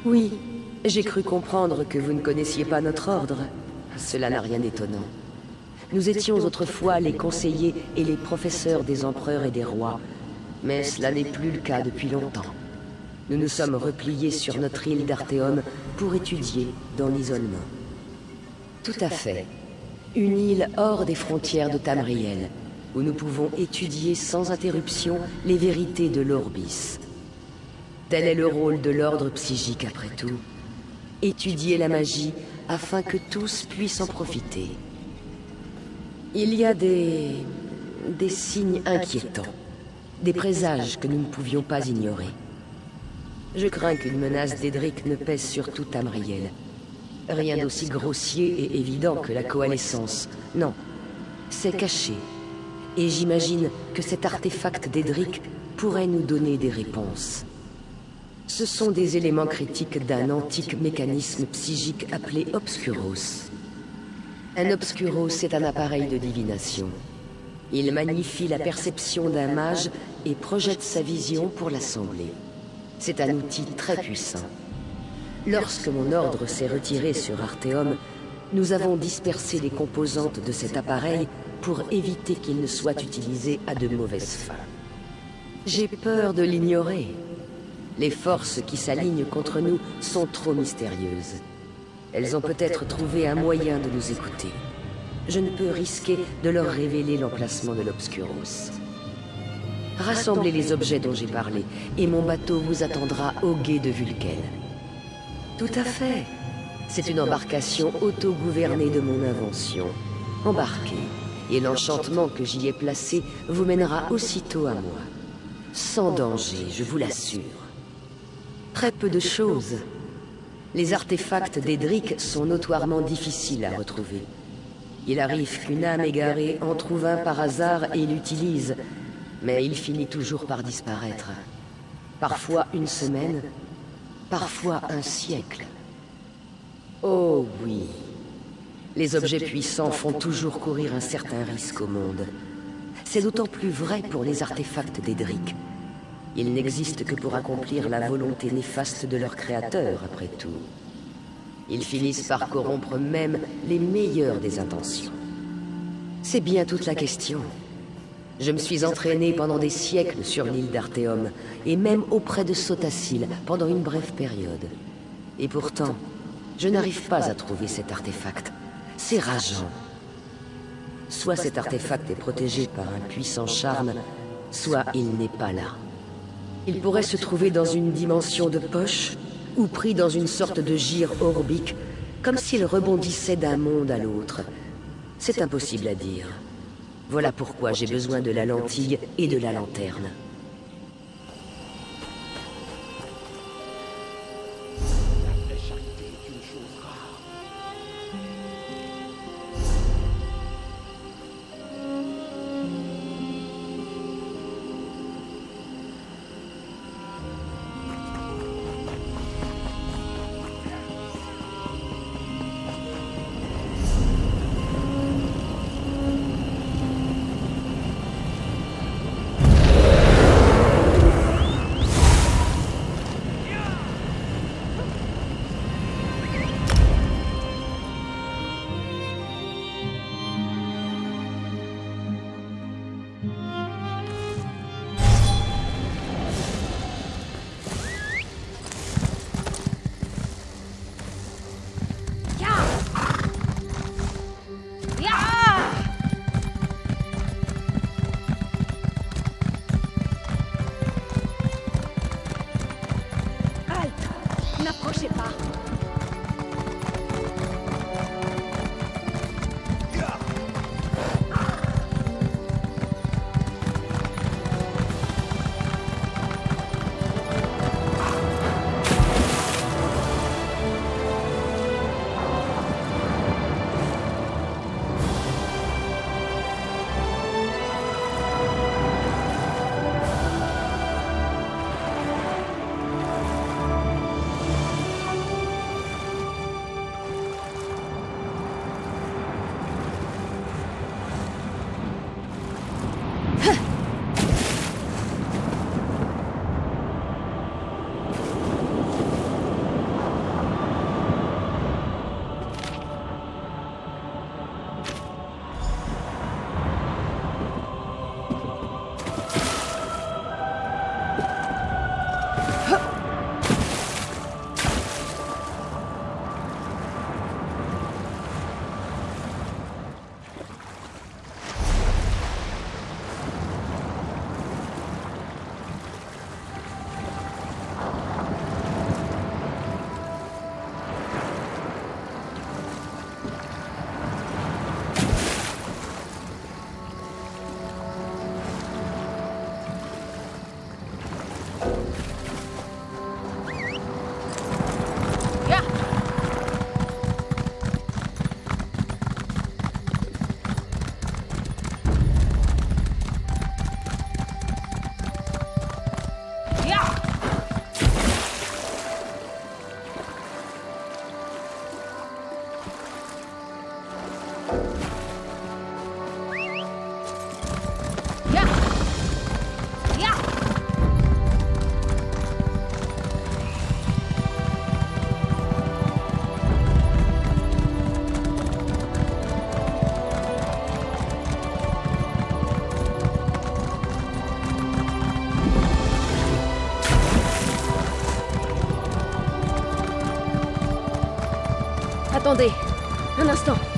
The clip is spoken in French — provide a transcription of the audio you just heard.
Oui, j'ai cru comprendre que vous ne connaissiez pas notre ordre. Cela n'a rien d'étonnant. Nous étions autrefois les conseillers et les professeurs des empereurs et des rois, mais cela n'est plus le cas depuis longtemps. Nous nous sommes repliés sur notre île d'Arthéum pour étudier dans l'isolement. Tout à fait. Une île hors des frontières de Tamriel, où nous pouvons étudier sans interruption les vérités de l'Orbis. Tel est le rôle de l'ordre psychique après tout. Étudier la magie afin que tous puissent en profiter. Il y a des signes inquiétants, des présages que nous ne pouvions pas ignorer. Je crains qu'une menace d'Edric ne pèse sur tout Tamriel. Rien d'aussi grossier et évident que la coalescence. Non, c'est caché. Et j'imagine que cet artefact d'Edric pourrait nous donner des réponses. Ce sont des éléments critiques d'un antique mécanisme psychique appelé Obscuros. Un Obscuros est un appareil de divination. Il magnifie la perception d'un mage et projette sa vision pour l'assembler. C'est un outil très puissant. Lorsque mon ordre s'est retiré sur Arthéum, nous avons dispersé les composantes de cet appareil pour éviter qu'il ne soit utilisé à de mauvaises fins. J'ai peur de l'ignorer. Les forces qui s'alignent contre nous sont trop mystérieuses. Elles ont peut-être trouvé un moyen de nous écouter. Je ne peux risquer de leur révéler l'emplacement de l'Obscuros. Rassemblez les objets dont j'ai parlé, et mon bateau vous attendra au gué de Vulcain. Tout à fait. C'est une embarcation autogouvernée de mon invention. Embarquez, et l'enchantement que j'y ai placé vous mènera aussitôt à moi. Sans danger, je vous l'assure. Très peu de choses. Les artefacts d'Edric sont notoirement difficiles à retrouver. Il arrive qu'une âme égarée en trouve un par hasard et l'utilise, mais il finit toujours par disparaître. Parfois une semaine, parfois un siècle. Oh oui. Les objets puissants font toujours courir un certain risque au monde. C'est d'autant plus vrai pour les artefacts d'Edric. Ils n'existent que pour accomplir la volonté néfaste de leur créateur, après tout. Ils finissent par corrompre même les meilleures des intentions. C'est bien toute la question. Je me suis entraîné pendant des siècles sur l'île d'Arthéum, et même auprès de Sotacil pendant une brève période. Et pourtant, je n'arrive pas à trouver cet artefact. C'est rageant. Soit cet artefact est protégé par un puissant charme, soit il n'est pas là. Il pourrait se trouver dans une dimension de poche, ou pris dans une sorte de gire orbique, comme s'il rebondissait d'un monde à l'autre. C'est impossible à dire. Voilà pourquoi j'ai besoin de la lentille et de la lanterne. Attendez, un instant.